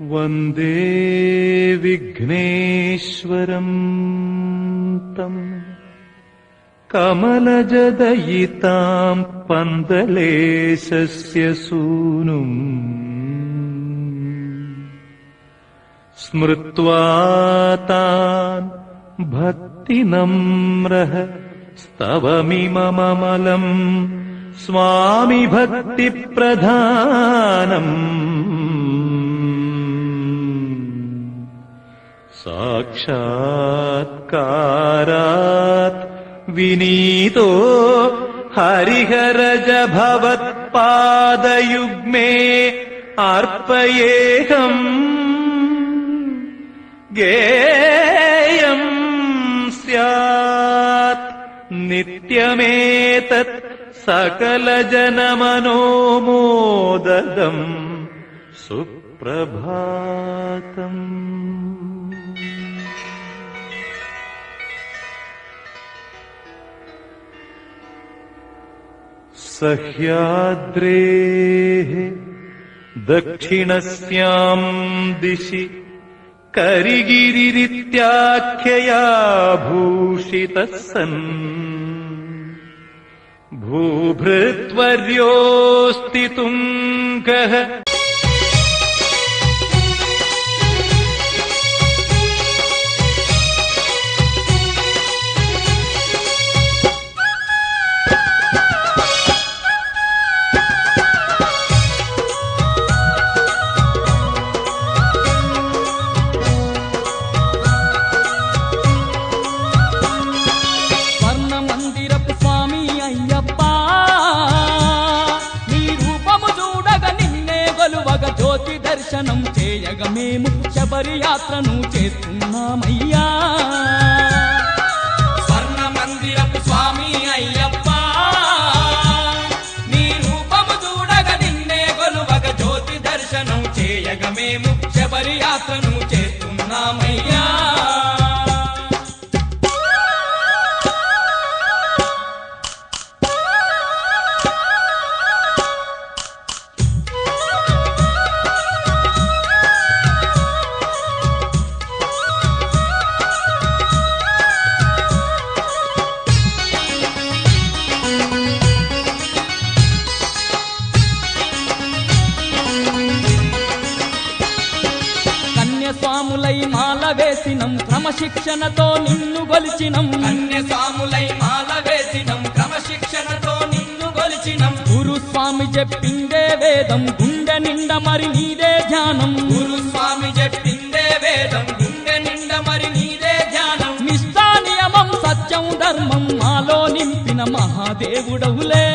వందే విఘ్నేశ్వరం తం కమలజదయితాం పందలేశస్య సూనుం స్మృత్వా తాన్ భక్తినమ్రః స్తవమిమమమలం స్వామి భక్తి ప్రధానం సాక్షాత్కారాత్ వినీతో హరిహరజ భవత్పాదయుగ్మే అర్పయేహం గేయం స్యాత్ నిత్యమేతత్ సకలజనమనోమోదదం సుప్రభాతం. సహ్యాద్రేః దక్షిణస్యాం దిశి కరిగిరిరిత్యాఖ్యయా భూషితః సన్ భూభృత్వర్యోస్తి తుంగః జ్యోతి దర్శనం చేయగ మేము శబరి యాత్రను చేస్తున్నామయ్యా. స్వర్ణ మందిరపు స్వామి అయ్యప్ప నీ రూపము చూడగ నిన్నే గొలువగ జ్యోతి దర్శనం చేయగ మేము శబరి యాత్రను చేస్తున్నామయ్యా. స్వాములై మాల వేసినం క్రమశిక్షణతో నిన్ను గొలిచినం. కన్యస్వాములై మాల వేసినం క్రమశిక్షణతో నిన్ను గొలిచినం. గురుస్వామి చెప్పిందే వేదం గుండె నిండ మరి నీదే ధ్యానం. గురుస్వామి చెప్పిందే వేదం గుండె నిండ మరి నీదే ధ్యానం. నిష్ఠా నియమం సత్యం ధర్మం మాలో నింపిన మహాదేవుడవులే.